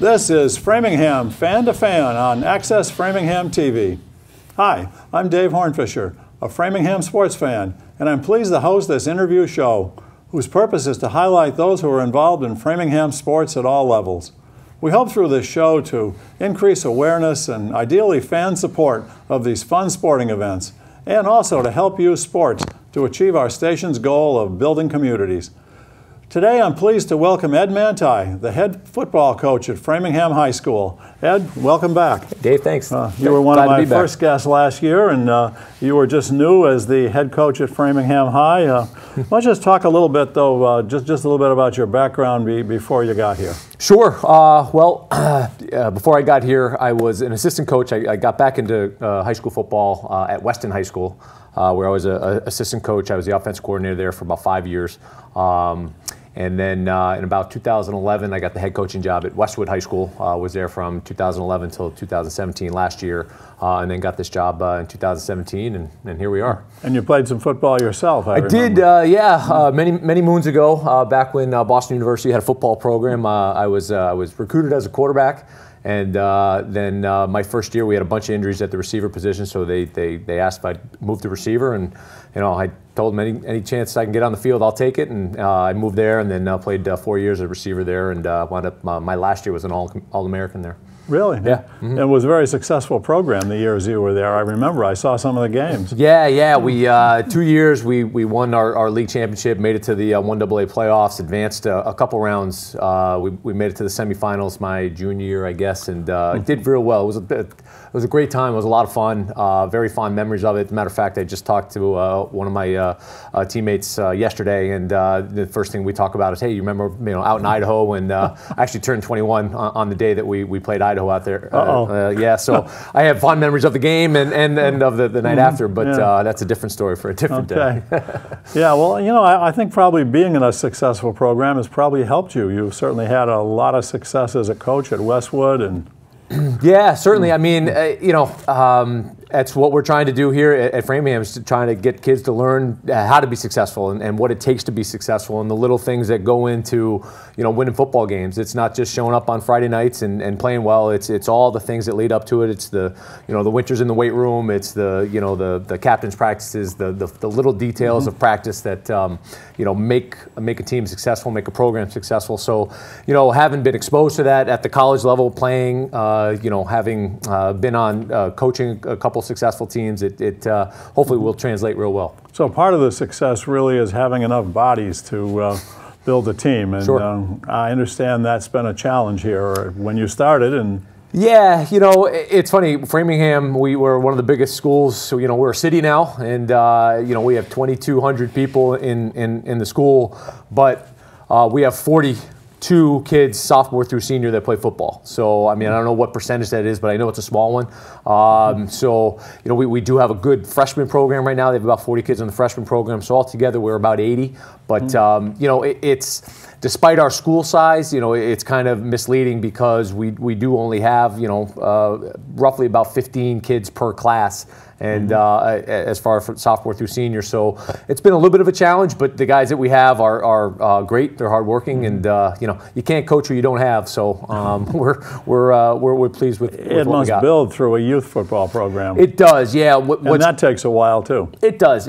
This is Framingham Fan to Fan on Access Framingham TV. Hi, I'm Dave Hornfischer, a Framingham sports fan, and I'm pleased to host this interview show, whose purpose is to highlight those who are involved in Framingham sports at all levels. We hope through this show to increase awareness and ideally fan support of these fun sporting events, and also to help use sports to achieve our station's goal of building communities. Today I'm pleased to welcome Ed Mantie, the head football coach at Framingham High School. Ed, welcome back. Dave, thanks. You were one of my first guests last year, and you were just new as the head coach at Framingham High. Why don't you just talk a little bit, though, just a little bit about your background before you got here? Sure. Before I got here, I was an assistant coach. I got back into high school football at Weston High School, where I was an assistant coach. I was the offense coordinator there for about 5 years. And then in about 2011, I got the head coaching job at Westwood High School. Was there from 2011 till 2017 last year, and then got this job in 2017, and here we are. And you played some football yourself, I did, many moons ago, back when Boston University had a football program. I was recruited as a quarterback. And then my first year, we had a bunch of injuries at the receiver position, so they asked if I'd move to receiver, and I told them any chance I can get on the field, I'll take it, and I moved there, and then played 4 years as a receiver there, and wound up my last year was an All-American there. Really? Yeah. Mm-hmm. It was a very successful program the years you were there. I remember I saw some of the games. Yeah. We 2 years we won our league championship, made it to the 1AA playoffs, advanced a couple rounds. We made it to the semifinals my junior year, I guess, and did real well. It was a great time. It was a lot of fun. Very fond memories of it. As a matter of fact, I just talked to one of my teammates yesterday, and the first thing we talk about is, hey, you remember out in Idaho, and I actually turned 21 on the day that we played Idaho out there. Yeah, so I have fond memories of the game and of the night after, but that's a different story for a different day. Yeah, well, I think probably being in a successful program has probably helped you. You've certainly had a lot of success as a coach at Westwood, and yeah, certainly. I mean, that's what we're trying to do here at Framingham, is trying to get kids to learn how to be successful and what it takes to be successful, and the little things that go into winning football games. It's not just showing up on Friday nights and playing well. It's all the things that lead up to it. It's the the winters in the weight room. It's the captain's practices, the little details of practice that make a team successful, make a program successful. So having been exposed to that at the college level, playing, having been on coaching a couple successful teams, it hopefully will translate real well. So part of the success really is having enough bodies to build a team, and sure. I understand that's been a challenge here when you started. And yeah, it's funny. Framingham, we were one of the biggest schools. So we're a city now, and we have 2,200 people in the school, but we have 42 kids, sophomore through senior, that play football. So, I mean, I don't know what percentage that is, but I know it's a small one. So, we do have a good freshman program right now. They have about 40 kids in the freshman program. So altogether, we're about 80. But, it's, despite our school size, it's kind of misleading because we do only have, roughly about 15 kids per class. And as far as sophomore through senior, so it's been a little bit of a challenge. But the guys that we have are great. They're hardworking, and you can't coach what you don't have. So we're pleased with what we got. It must build through a youth football program. It does, yeah. And that takes a while too. It does.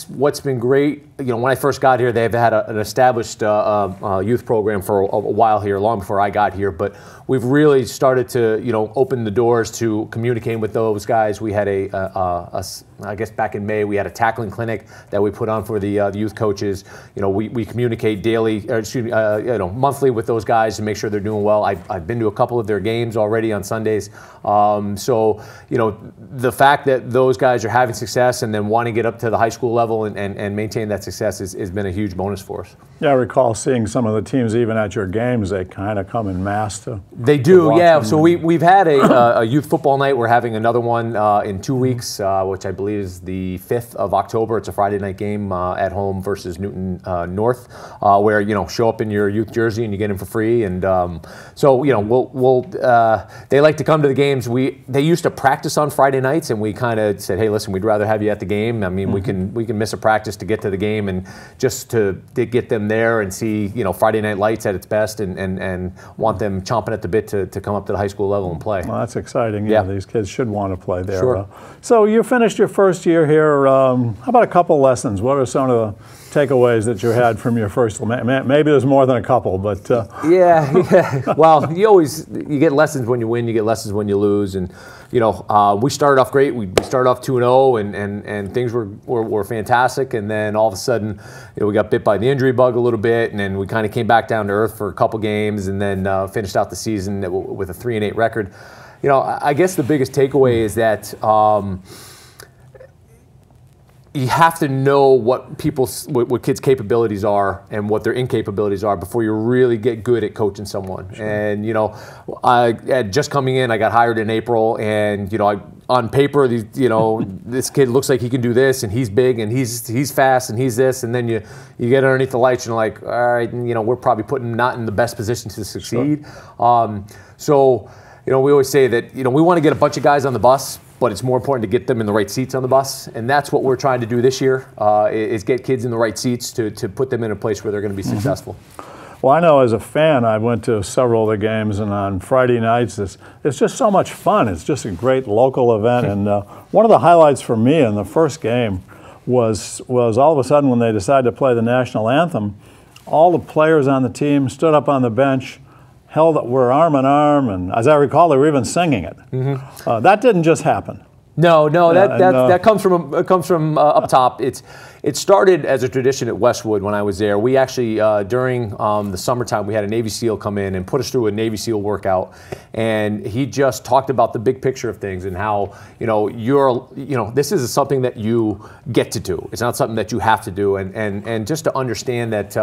What's been great. When I first got here, they've had an established youth program for a while here, long before I got here. But we've really started to open the doors to communicating with those guys. We had I guess back in May, we had a tackling clinic that we put on for the youth coaches. We communicate daily, or excuse me, monthly with those guys to make sure they're doing well. I've been to a couple of their games already on Sundays. So the fact that those guys are having success and then wanting to get up to the high school level and maintain that success has been a huge bonus for us. Yeah, I recall seeing some of the teams even at your games. They kind of come in mass to. They do, yeah. So we've had a youth football night. We're having another one in 2 weeks, which I believe is the 5th of October. It's a Friday night game at home versus Newton North, where show up in your youth jersey and you get in for free. And so we'll they like to come to the games. They used to practice on Friday nights, and we kind of said, hey, listen, we'd rather have you at the game. I mean, we can miss a practice to get to the game, and just to get them there and see Friday Night Lights at its best, and want them chomping at the bit to come up to the high school level and play. Well, that's exciting. Yeah. These kids should want to play there. Sure. So you finished your first year here. How about a couple lessons? What are some of the takeaways that you had from your first? Maybe there's more than a couple, but yeah. Well, you get lessons when you win, you get lessons when you lose, and we started off great. We started off 2-0, and things were fantastic, and then all of a sudden, we got bit by the injury bug a little bit, and then we kind of came back down to earth for a couple games, and then finished out the season with a 3-8 record. I guess the biggest takeaway is that you have to know what kids' capabilities are and what their incapabilities are before you really get good at coaching someone. Sure. And just coming in, I got hired in April, and on paper, this kid looks like he can do this, and he's big, and he's fast, and he's this, and then you get underneath the lights, and you're like, all right, we're probably putting him not in the best position to succeed. Sure. We always say that we want to get a bunch of guys on the bus, but it's more important to get them in the right seats on the bus, and that's what we're trying to do this year, is get kids in the right seats to put them in a place where they're going to be successful. Well, I know as a fan, I went to several of the games, and on Friday nights, it's just so much fun. It's just a great local event, and one of the highlights for me in the first game was all of a sudden when they decided to play the national anthem, all the players on the team stood up on the bench, were arm in arm, and as I recall, they were even singing it. Mm-hmm. That didn't just happen. No, that comes from up top. It started as a tradition at Westwood when I was there. We actually, during the summertime, we had a Navy SEAL come in and put us through a Navy SEAL workout, and he just talked about the big picture of things and how this is something that you get to do. It's not something that you have to do, and just to understand that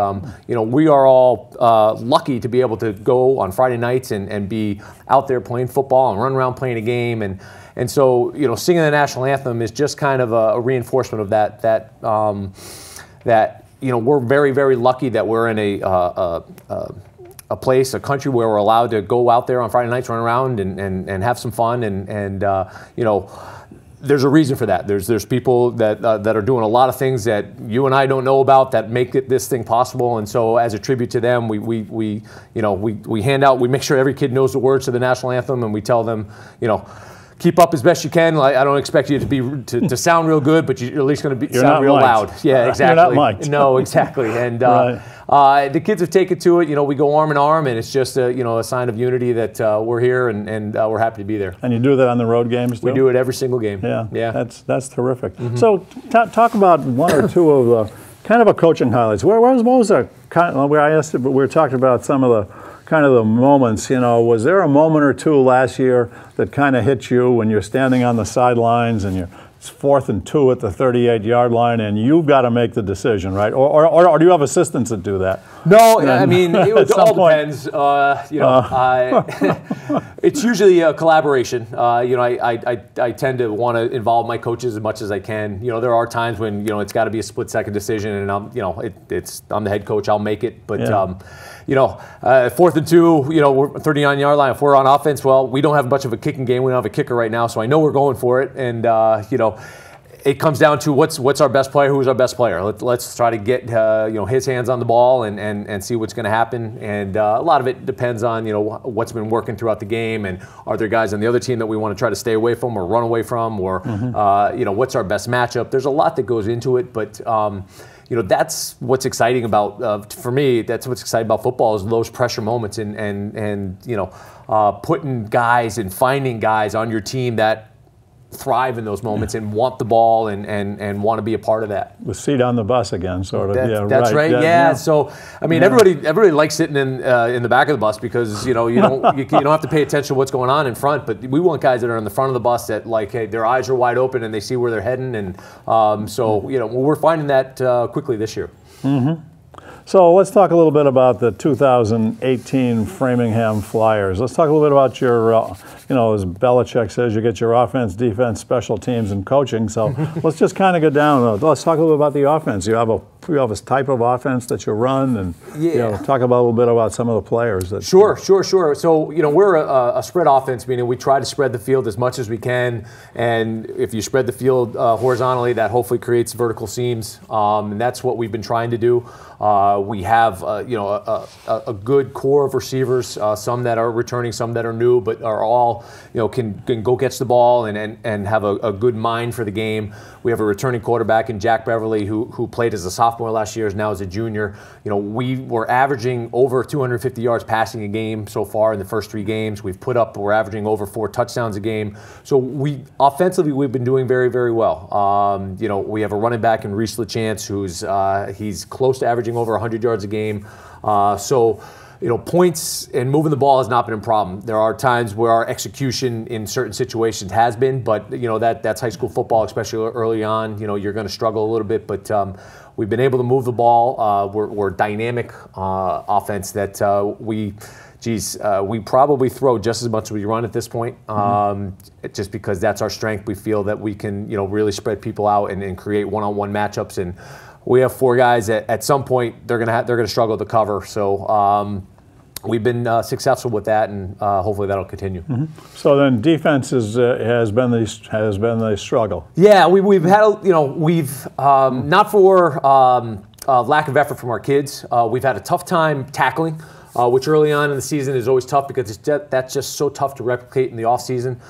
we are all lucky to be able to go on Friday nights and be out there playing football and run around playing a game, and so singing the national anthem is just kind of a reinforcement of that we're very, very lucky that we're in a place, a country where we're allowed to go out there on Friday nights, run around and have some fun, and there's a reason for that. There's people that are doing a lot of things that you and I don't know about that make this thing possible, and so as a tribute to them, we hand out, we make sure every kid knows the words to the national anthem, and we tell them, keep up as best you can. I don't expect you to sound real good, but you're at least going to sound real loud. Yeah, exactly. You're not mic'd. No, exactly. And the kids have taken to it. We go arm in arm, and it's just a sign of unity that we're here and we're happy to be there. And you do that on the road games too? We do it every single game. Yeah. That's terrific. Mm-hmm. So talk about one or two of the kind of a coaching highlights. What was a kind of, where I asked, but we were talking about some of the kind of the moments, was there a moment or two last year that kind of hit you when you're standing on the sidelines and it's 4th and 2 at the 38-yard line and you've got to make the decision, right? Or do you have assistants that do that? No, I mean, it all depends. It's usually a collaboration. I tend to want to involve my coaches as much as I can. There are times when it's got to be a split-second decision, and I'm the head coach. I'll make it, but. Yeah. 4th and 2, we're 39-yard line. If we're on offense, well, we don't have much of a kicking game. We don't have a kicker right now, so I know we're going for it. And it comes down to what's our best player, who's our best player. Let's try to get his hands on the ball and see what's going to happen. And a lot of it depends on what's been working throughout the game, and are there guys on the other team that we want to try to stay away from or run away from, or what's our best matchup. There's a lot that goes into it, but. That's what's exciting about, for me, that's what's exciting about football is those pressure moments and putting guys and finding guys on your team that thrive in those moments and want the ball and want to be a part of that. The seat on the bus again, sort of. That's right. Yeah. So I mean, everybody likes sitting in the back of the bus because you don't have to pay attention to what's going on in front. But we want guys that are in the front of the bus that hey, their eyes are wide open and they see where they're heading. And we're finding that quickly this year. Mm-hmm. So let's talk a little bit about the 2018 Framingham Flyers. Let's talk a little bit about your, as Belichick says, you get your offense, defense, special teams, and coaching. So let's just kind of go down. Let's talk a little bit about the offense. You have a have a type of offense that you run, and Yeah. talk about a little bit about some of the players. That, Sure. So, we're a spread offense, meaning we try to spread the field as much as we can. And if you spread the field horizontally, that hopefully creates vertical seams. And that's what we've been trying to do. We have, a good core of receivers, some that are returning, some that are new, but are all, can go catch the ball and have a good mind for the game. We have a returning quarterback in Jack Beverly who played as a sophomore last year, is now as a junior. We were averaging over 250 yards passing a game so far in the first 3 games. We're averaging over 4 touchdowns a game. So offensively, we've been doing very, very well. We have a running back in Reese LaChance he's close to averaging over 100 yards a game. Points and moving the ball has not been a problem. There are times where our execution in certain situations has been, but that's high school football, especially early on. You're going to struggle a little bit, but we've been able to move the ball. We're dynamic offense that we probably throw just as much as we run at this point, just because that's our strength. We feel that we can really spread people out and create one-on-one matchups. And we have 4 guys that at some point they're gonna struggle to cover. So we've been successful with that, and hopefully that'll continue. So then defense has been the struggle. Yeah, we've had not for lack of effort from our kids. We've had a tough time tackling, which early on in the season is always tough because that's just so tough to replicate in the off season.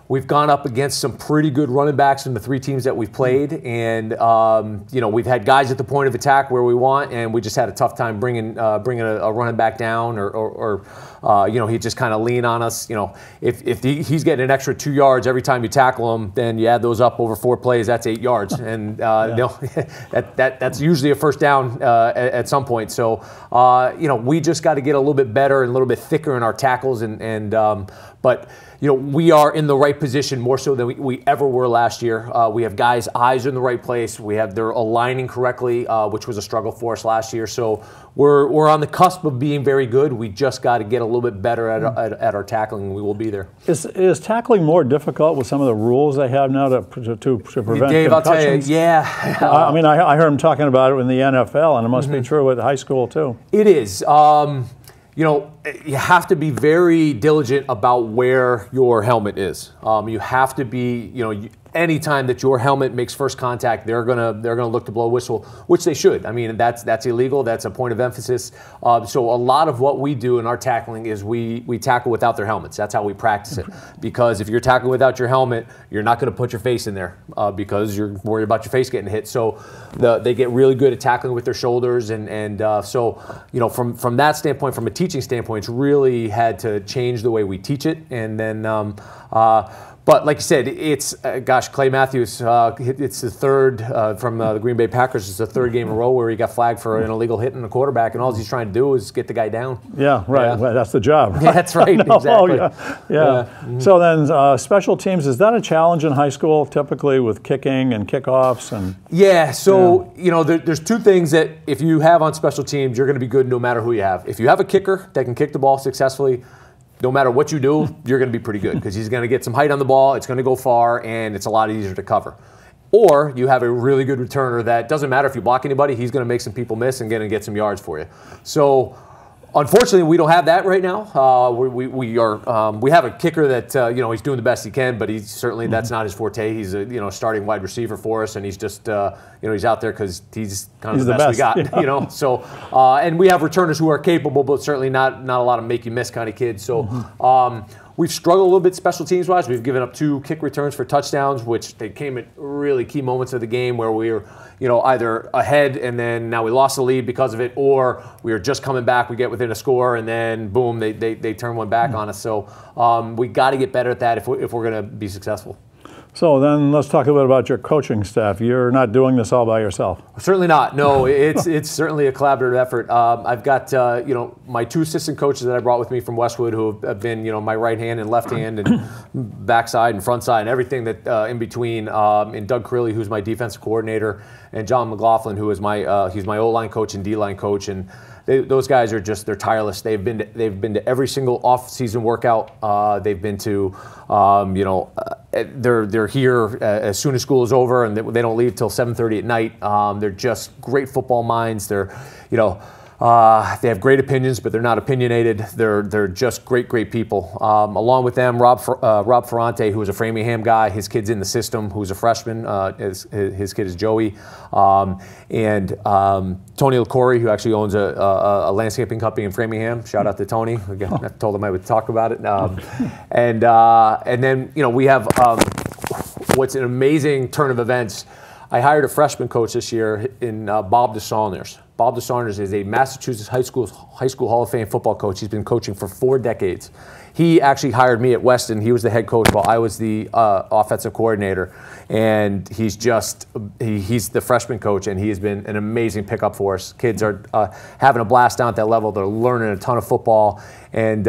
We've gone up against some pretty good running backs in the 3 teams that we've played, and we've had guys at the point of attack where we want, and we just had a tough time bringing a running back down, or he just kind of lean on us. If he's getting an extra 2 yards every time you tackle him, then you add those up over 4 plays, that's 8 yards, and that's usually a first down at some point. So we just got to get a little bit better and a little bit thicker in our tackles, but we are in the right position more so than we ever were last year. We have guys' eyes in the right place. They're aligning correctly, which was a struggle for us last year. So we're on the cusp of being very good. We just got to get a little bit better at our tackling, and we will be there. Is tackling more difficult with some of the rules they have now to prevent Dave, concussions? I'll tell you, yeah. I heard him talking about it in the NFL, and it must be true at high school too. It is. You have to be very diligent about where your helmet is. You have to be, anytime that your helmet makes first contact, they're gonna look to blow a whistle, which they should. I mean, that's illegal. That's a point of emphasis. So a lot of what we do in our tackling is we tackle without their helmets. That's how we practice it. Because if you're tackling without your helmet, you're not going to put your face in there because you're worried about your face getting hit. So they get really good at tackling with their shoulders, and so from that standpoint, from a teaching standpoint, it's really had to change the way we teach it, and then. But like you said, it's, Clay Matthews, it's the 3rd from the Green Bay Packers. It's the 3rd game in a row where he got flagged for an illegal hit in the quarterback, and all he's trying to do is get the guy down. Yeah, right. Yeah. Well, that's the job. Right? Yeah, that's right, exactly. Yeah. So then special teams, is that a challenge in high school typically with kicking and kickoffs? Yeah, so, there's 2 things that if you have on special teams, you're going to be good no matter who you have. If you have a kicker that can kick the ball successfully, no matter what you do, you're going to be pretty good because he's going to get some height on the ball, it's going to go far, and it's a lot easier to cover. Or you have a really good returner that doesn't matter if you block anybody, he's going to make some people miss and going to get some yards for you. So unfortunately, we don't have that right now. We have a kicker that he's doing the best he can, but that's not his forte. He's a starting wide receiver for us, and he's just he's out there because he's kind of the best we got. Yeah. So and we have returners who are capable, but certainly not a lot of make you miss kind of kids. So. We've struggled a little bit special teams wise. We've given up 2 kick returns for touchdowns, which they came at really key moments of the game where we were, either ahead and then now we lost the lead because of it, or we were just coming back, we get within a score, and then boom, they turn one back on us. So we got to get better at that if we're going to be successful. So then let's talk a little bit about your coaching staff. You're not doing this all by yourself. Certainly not. No, it's certainly a collaborative effort. I've got my 2 assistant coaches that I brought with me from Westwood who have been my right hand and left hand and backside and front side and everything that in between. And Doug Crilly, who's my defensive coordinator, and John McLaughlin, who is he's my O-line coach and D-line coach. And those guys are just, they're tireless. They've been to every single off-season workout. They've been to, they're here as soon as school is over, and they don't leave till 7:30 at night. They're just great football minds. They're, they have great opinions, but they're not opinionated. They're just great people. Along with them, Rob Ferrante, who is a Framingham guy. His kid's in the system, who's a freshman. His kid is Joey. And Tony LaCorey, who actually owns a landscaping company in Framingham. Shout out to Tony. Again, I told him I would talk about it. And then we have what's an amazing turn of events. I hired a freshman coach this year in Bob DeSaunders. Bob DeSaunders is a Massachusetts High School Hall of Fame football coach. He's been coaching for 4 decades. He actually hired me at Weston. He was the head coach while I was the offensive coordinator. And he's the freshman coach, and he has been an amazing pickup for us. Kids are having a blast down at that level. They're learning a ton of football. And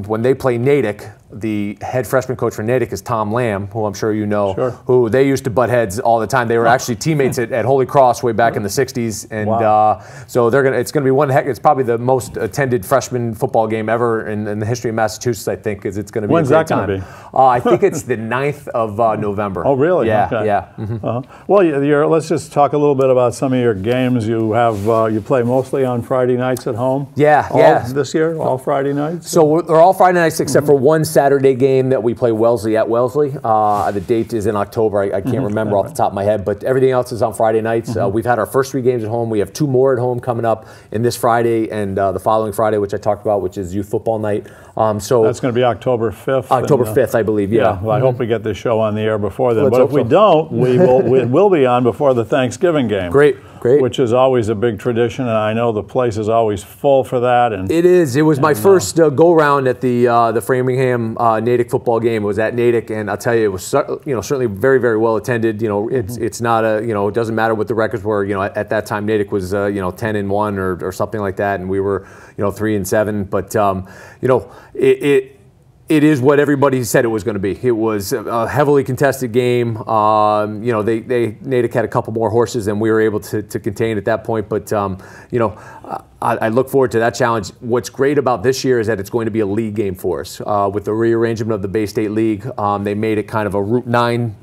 when they play Natick, the head freshman coach for Natick is Tom Lamb, who I'm sure you know, Sure. who they used to butt heads all the time. They were actually teammates at Holy Cross way back in the 60s. And wow. So it's going to be it's probably the most attended freshman football game ever in the history of Massachusetts, I think, because it's going to be When's a great that time. going to be? I think it's the 9th of November. Oh, really? Yeah, okay. yeah. Mm-hmm. Well, let's just talk a little bit about some of your games. You have you play mostly on Friday nights at home? Yeah. This year, all Friday nights? So they're all Friday nights except for one Saturday game that we play Wellesley at Wellesley. The date is in October. I can't remember off the top of my head, but everything else is on Friday nights. We've had our first 3 games at home. We have 2 more at home coming up in this Friday and the following Friday, which I talked about, which is youth football night. So that's going to be October 5th. October 5th, I believe. Yeah. Well, I hope we get this show on the air before then. Let's But if hope we so. don't, we will be on before the Thanksgiving game. Great. Which is always a big tradition, and I know the place is always full for that. And it is. It was my first go-round at the Framingham Natick football game. It was at Natick, and I'll tell you, it was certainly very, very well attended. It's not it doesn't matter what the records were. At that time Natick was 10-1 or something like that, and we were 3-7. But it is what everybody said it was going to be. It was a heavily contested game. Natick had a couple more horses than we were able to contain at that point. But I look forward to that challenge. What's great about this year is that it's going to be a league game for us. With the rearrangement of the Bay State League, they made it kind of a Route 9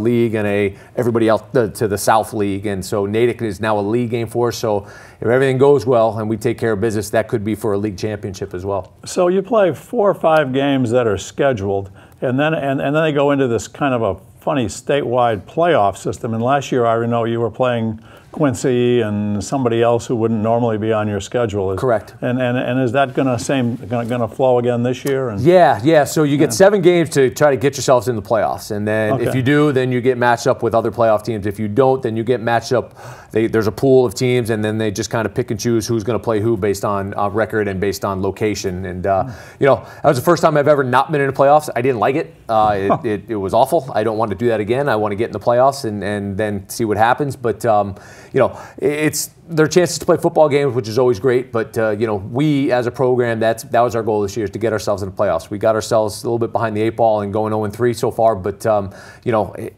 league and everybody else to the South League. And so Natick is now a league game for us. So if everything goes well and we take care of business, that could be for a league championship as well. So you play 4 or 5 games that are scheduled, and then they go into this kind of a funny statewide playoff system. And last year, I know you were playing Quincy and somebody else who wouldn't normally be on your schedule. Correct. And is that going to flow again this year? Yeah. So you get 7 games to try to get yourselves in the playoffs, and then if you do, then you get matched up with other playoff teams. If you don't, then you get matched up. There's a pool of teams, and then they just kind of pick and choose who's going to play who based on record and based on location. And that was the first time I've ever not been in the playoffs. I didn't like it. It was awful. I don't want to do that again. I want to get in the playoffs and then see what happens. But it's their chances to play football games, which is always great. But we as a program, that was our goal this year, is to get ourselves in the playoffs. We got ourselves a little bit behind the 8 ball and going 0-3 so far. But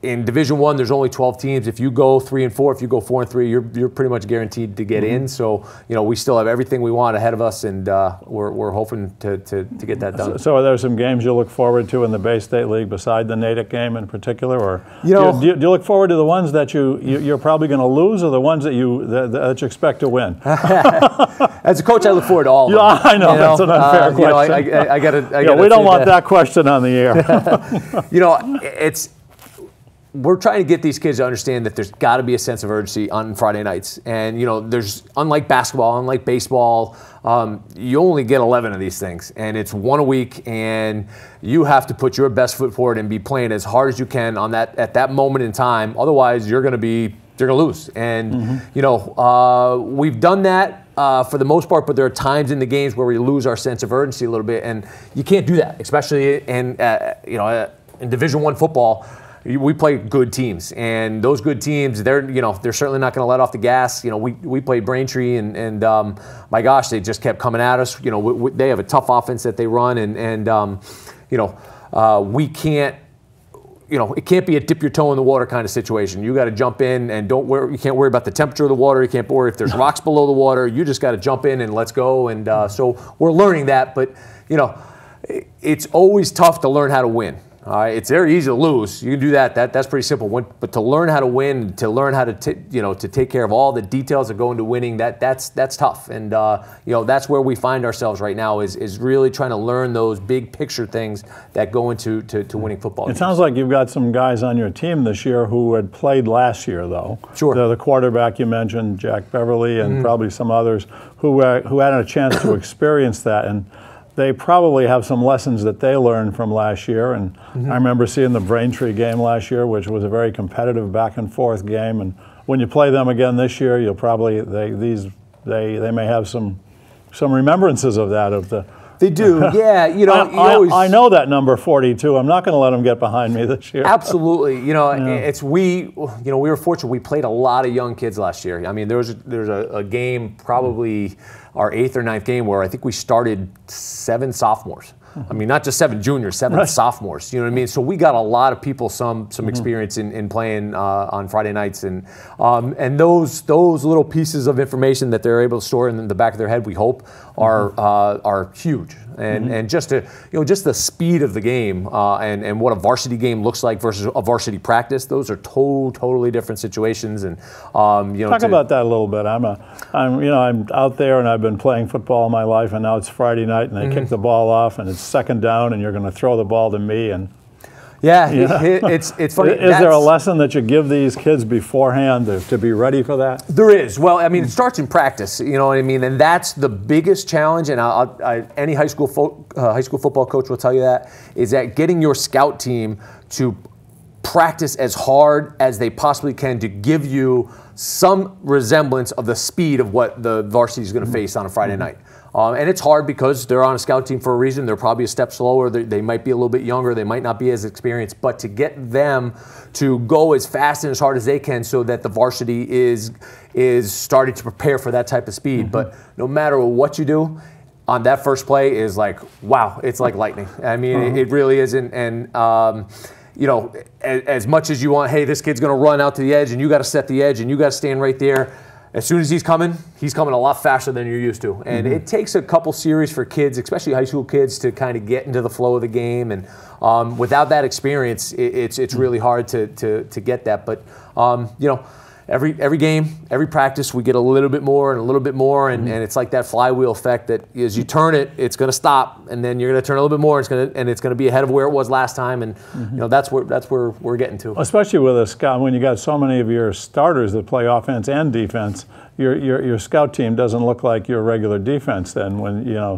in Division I, there's only 12 teams. If you go 3-4, if you go 4-3, you're pretty much guaranteed to get in. So we still have everything we want ahead of us, and we're hoping to get that done. So are there some games you look forward to in the Bay State League beside the Natick game in particular, or do you look forward to the ones that you're probably going to lose, or the ones that you expect to win? As a coach, I look forward to all of them. Yeah, I know, that's an unfair question. I gotta we don't want that question on the air. We're trying to get these kids to understand that there's got to be a sense of urgency on Friday nights. And, there's, unlike basketball, unlike baseball, you only get 11 of these things. And it's 1 a week, and you have to put your best foot forward and be playing as hard as you can at that moment in time. Otherwise, you're going to lose. And, we've done that for the most part, but there are times in the games where we lose our sense of urgency a little bit. And you can't do that, especially in Division I football. We play good teams, and those good teams, they're certainly not going to let off the gas. We played Braintree, and my gosh, they just kept coming at us. They have a tough offense that they run, and we can't. it can't be a dip your toe in the water kind of situation. You got to jump in and you can't worry about the temperature of the water. You can't worry if there's rocks below the water. You just got to jump in and let's go. And so we're learning that, but it's always tough to learn how to win. It's very easy to lose. You can do that. That's pretty simple. But to learn how to win, to learn how to to take care of all the details that go into winning, that's tough. And that's where we find ourselves right now is really trying to learn those big picture things that go into winning football games. It sounds like you've got some guys on your team this year who had played last year, though. Sure. The quarterback you mentioned, Jack Beverly, and probably some others who had a chance to experience that. And they probably have some lessons that they learned from last year. And I remember seeing the Braintree game last year, which was a very competitive back and forth game. And when you play them again this year, you'll probably they may have some remembrances of that. They do, yeah. I know that number 42. I'm not going to let them get behind me this year. Absolutely. We were fortunate. We played a lot of young kids last year. I mean, there's a game, probably our 8th or 9th game, where I think we started 7 sophomores. I mean, not just 7 juniors, 7 sophomores. You know what I mean? So we got a lot of people some experience in playing on Friday nights, and those little pieces of information that they're able to store in the back of their head, we hope, are huge. And just the speed of the game and what a varsity game looks like versus a varsity practice, those are totally different situations. And talk about that a little bit. I'm out there and I've been playing football all my life, and now it's Friday night and they kick the ball off and it's second down and you're going to throw the ball to me. And it's funny. Is there a lesson that you give these kids beforehand to be ready for that? There is. Well, I mean, it starts in practice. You know what I mean? And that's the biggest challenge. And any high school football coach will tell you that, is that getting your scout team to practice as hard as they possibly can to give you some resemblance of the speed of what the varsity is going to face on a Friday night. And it's hard because they're on a scout team for a reason. They're probably a step slower. They might be a little bit younger. They might not be as experienced. But to get them to go as fast and as hard as they can so that the varsity is starting to prepare for that type of speed. But no matter what you do, on that first play is like, wow, it's like lightning. I mean, it really isn't. And as much as you want, hey, this kid's going to run out to the edge and you got to set the edge and you got to stand right there. As soon as he's coming a lot faster than you're used to. And it takes a couple series for kids, especially high school kids, to kind of get into the flow of the game. And without that experience, it's really hard to get that. But, every game, every practice, we get a little bit more and a little bit more. And it's like that flywheel effect that as you turn it, it's going to stop. And then you're going to turn a little bit more. It's going to be ahead of where it was last time. And that's where we're getting to. Especially with a scout, when you got so many of your starters that play offense and defense, your scout team doesn't look like your regular defense then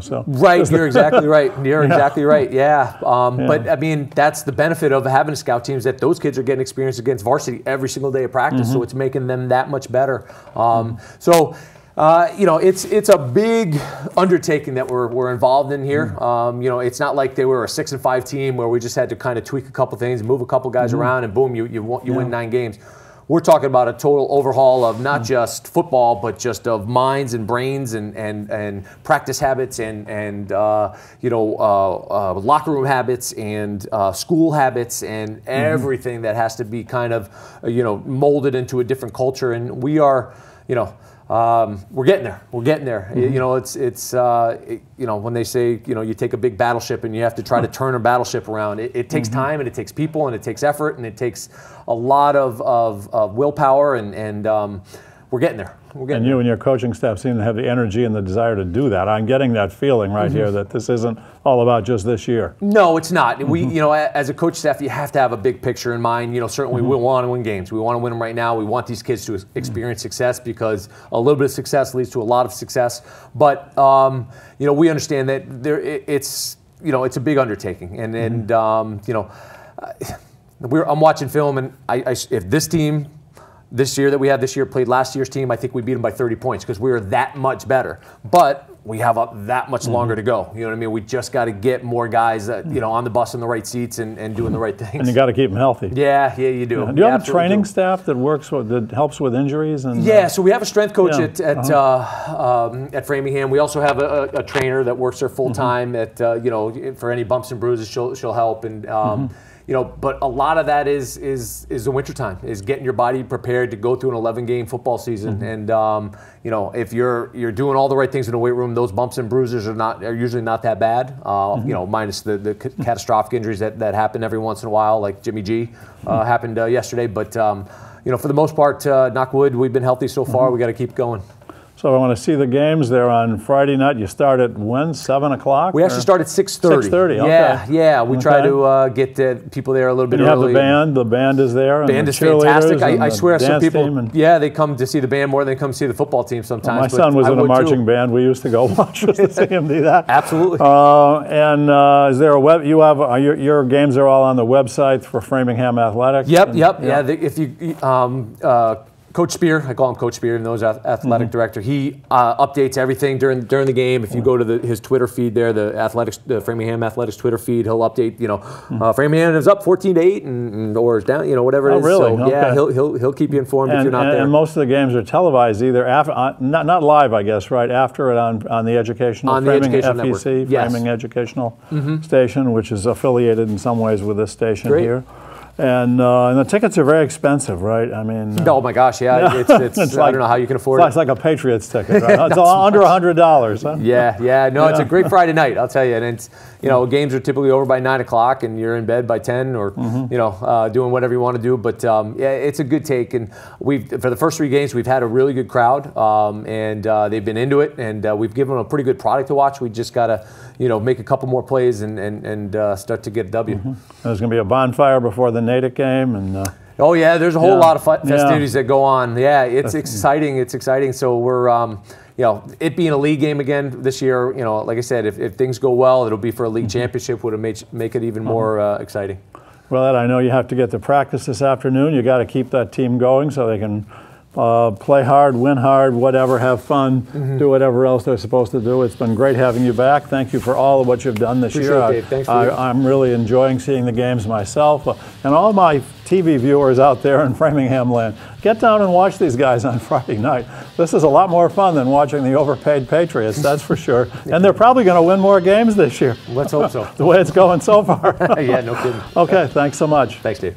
so. Right, you're exactly right. You're exactly right, yeah. But, I mean, that's the benefit of having a scout team, is that those kids are getting experience against varsity every single day of practice, so it's making them that much better. It's a big undertaking that we're involved in here. It's not like they were a 6-5 team where we just had to kind of tweak a couple things, move a couple guys around, and boom, you win 9 games. We're talking about a total overhaul of not just football, but just of minds and brains and practice habits and locker room habits and school habits and everything that has to be kind of molded into a different culture. And we are, we're getting there. We're getting there. When they say you take a big battleship and you have to try to turn a battleship around, it takes time and it takes people and it takes effort and it takes a lot of willpower and we're getting there. And you and your coaching staff seem to have the energy and the desire to do that. I'm getting that feeling right here that this isn't all about just this year. No, it's not. We, as a coach staff, you have to have a big picture in mind. Certainly we want to win games. We want to win them right now. We want these kids to experience success because a little bit of success leads to a lot of success. But we understand that it's a big undertaking, and I'm watching film, and if this team. This year that we had this year played last year's team, I think we beat them by 30 points because we were that much better. But we have that much longer to go. You know what I mean? We just got to get more guys that, you know, on the bus in the right seats and doing the right things. And you got to keep them healthy. Yeah, you do. Do you have a training staff that works that helps with injuries? And yeah, so we have a strength coach at Framingham. We also have a trainer that works there full time. At you know, for any bumps and bruises, she'll help. And you know, but a lot of that is the wintertime, is getting your body prepared to go through an 11-game football season. And you know, if you're doing all the right things in the weight room, those bumps and bruises are usually not that bad. You know, minus the catastrophic injuries that happen every once in a while, like Jimmy G happened yesterday. But you know, for the most part, knock wood, we've been healthy so far. We got to keep going. So I want to see the games. They're on Friday night. You start at when? 7 o'clock? We actually start at 6:30. 6:30. Okay. Yeah. We try to get people there a little bit early. You have the band. The band is there. The band is fantastic. I swear, some people. They come to see the band more than they come to see the football team sometimes. Well, my son was in a marching band. We used to go watch to see him do that. Absolutely. And is there a web? You have your games are all on the website for Framingham Athletics. Yep. Yeah. If you Coach Spear, I call him Coach Spear, and those athletic director. He updates everything during the game. If you go to his Twitter feed there, the Framingham Athletics Twitter feed, he'll update. You know, Framingham is up 14-8, or is down. You know, whatever it is. Really? So okay. yeah, he'll keep you informed if you're not there. And most of the games are televised either after, not live, I guess, right after it on the educational Framing FEC, yes. Framing Educational Station, which is affiliated in some ways with this station here. And the tickets are very expensive, right? I mean, oh my gosh, yeah. It's like, I don't know how you can afford it. It's like a Patriots ticket, right? It's under $100. Huh? Yeah. No, it's a great Friday night, I'll tell you. And it's, you know, games are typically over by 9 o'clock, and you're in bed by 10, or you know, doing whatever you want to do. But yeah, it's a good take. And for the first 3 games, we've had a really good crowd, and they've been into it, and we've given them a pretty good product to watch. We just got to, you know, make a couple more plays and start to get a W. There's going to be a bonfire before the Natick game, and oh yeah, there's a whole lot of festivities that go on. Yeah, it's exciting. It's exciting. So we're you know, it being a league game again this year. You know, like I said, if things go well, it'll be for a league championship. Would make it even more exciting. Well, Ed, I know you have to get to practice this afternoon. You got to keep that team going so they can play hard, win hard, whatever, have fun, do whatever else they're supposed to do. It's been great having you back. Thank you for all of what you've done this year. Dave. Thanks for I'm really enjoying seeing the games myself. And all my TV viewers out there in Framingham land, get down and watch these guys on Friday night. This is a lot more fun than watching the overpaid Patriots, that's for sure. And they're probably going to win more games this year. Let's hope so. The way it's going so far. Yeah, no kidding. Okay, thanks so much. Thanks, Dave.